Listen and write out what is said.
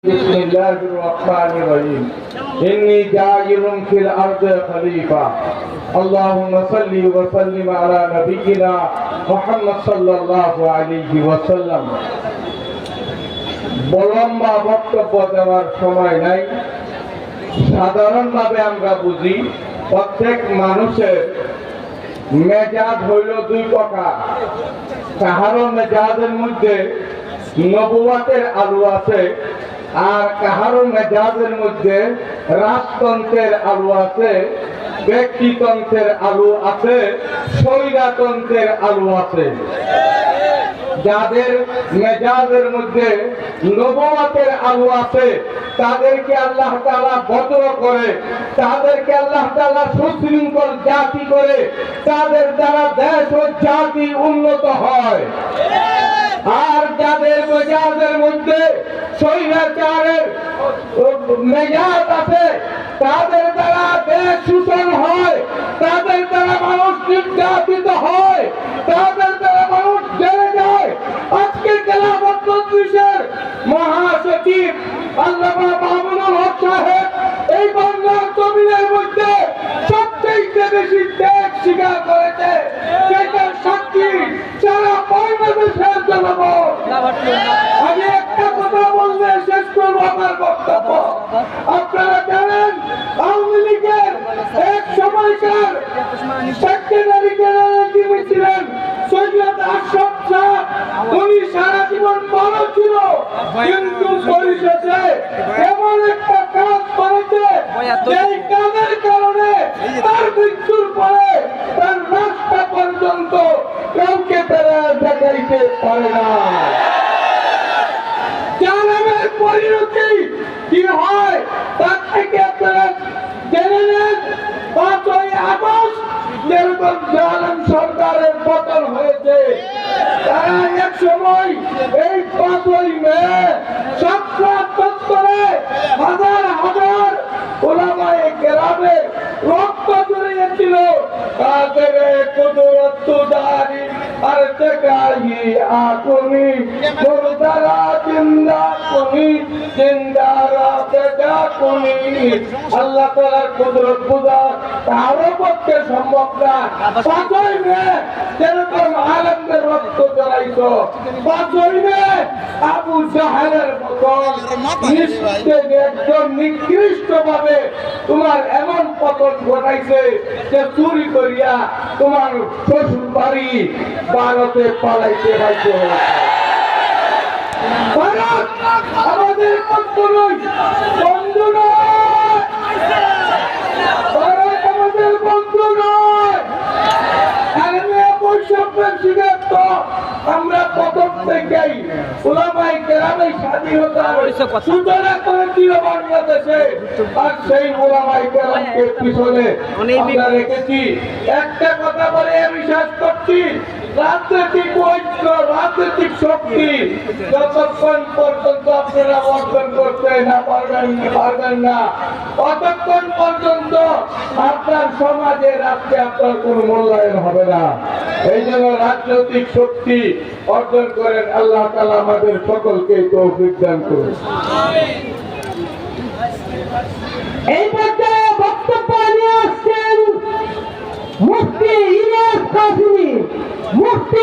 بسم الله الرحمن الرحيم إني جاعل في الأرض خليفة اللهم صل وسلم على نبينا محمد صلى الله عليه وسلم লম্বা বক্তব্য দেওয়ার সময় নাই। সাধারণভাবে আমরা বুঝি প্রত্যেক মানুষের মেজাজ হইল দুই প্রকার। কাহারো মেজাজের মধ্যে নবুয়াতের আলু আছে, আর কাহারো মেজাজের মধ্যে রাজতন্ত্রের আলু আছে, ব্যক্তিতন্ত্রের আলু আছে, স্বৈরতন্ত্রের আলু আছে। যাদের মেজাজের মধ্যে নবুয়াতের আলু আছে তাদেরকে আল্লাহ তাআলা বদর করে, তাদেরকে আল্লাহ তাআলা সুশৃঙ্খল জাতি করে, তাদের দ্বারা দেশ ও জাতি উন্নত হয়। আর যাদের মেজাজের মধ্যে স্বৈরাচারের মেজাজ আছে তাদের দ্বারা দেশ শোষণ হয়, তাদের দ্বারা মানুষ নির্যাতিত হয়, তাদের দ্বারা মানুষ জেলে যায়। আজকে খেলাফত মজলিসের মহাসচিব আল্লামা মামুনুল হক সাহেব এই বাংলার জমিনের মধ্যে সবচেয়ে বেশি ত্যাগ স্বীকার করেছে, সেটার সাক্ষী সারা বাংলাদেশের জনগণ। আমি একটা কথা বলতে শেষ করবো আমার বক্তব্য। আপনারা জানেন আওয়ামী লীগের এক সময়কার সেক্রেটারি জেনারেল যিনি ছিলেন সৈয়দ আশরাফ শাহ, উনি সারা জীবন ভালো ছিল, কিন্তু পরিশেষে এমন একটা কাজ করেছে যেই কাজের কারণে তার মৃত্যুর পরে তার লাশটা পর্যন্ত কাউকে তারা দেখাইতে পারে না। জানামের পরিণতি কি হয় তার থেকে আপনারা জেনে নেন। 5ই আগস্ট যেরকম জালেম সরকারের পতন হয়েছে, তারা এক সময় এই 5ই মে সবচেয়ে চত্বরে হাজার হাজার ওলামায়ে কেরামে রক্ত ঝরিয়েছিল। তাদের কুদরত দারি আর তেকাই আকুনি মুরদারা জিন্দা কুনি জিন্দারা তেকা কুনি। আল্লাহ তাআলার কুদরত বুঝা কারো পক্ষে সম্ভব না। 5ই মে যেরকম আলেমদের রক্ত ঝরাইছো, 5ই মে আবু জাহেলের মতন একদম নিকৃষ্ট ভাবে তোমার এমন পতন ঘটাইছে যে চুরি করিয়া তোমার শ্বশুর বাড়ি ভারতে পালাইতে বাধ্য হয়েছে। ভারত আমাদের বন্ধু নয়, বন্ধু নয়, ভারত আমাদের বন্ধু নয়। বৈষম্যের শিকার তো আমরা প্রথম থেকেই ওলামায়ে কেরামের স্বাধীনতার সূচনা করেছিল বাংলাদেশে, আর সেই ওলামায়ে কেরামকে পিছনে আমরা রেখেছি। একটা কথা বলে আমি শেষ করছি, রাজনৈতিক ঐক্য, রাজনৈতিক শক্তি যতক্ষণ পর্যন্ত আপনারা অর্জন করতে না পারবেন না, ততক্ষণ পর্যন্ত আপনার সমাজে রাষ্ট্রে আপনার কোনো মূল্যায়ন হবে না। এই জন্য রাজনৈতিক শক্তি অর্জন করেন। আল্লাহ তাআলা আমাদের সকলকে তৌফিক দান করুন। এই পর্যায়ে বক্তব্য নিয়ে আসছেন মুফতি ইলিয়াস কাসেমী। মুফতি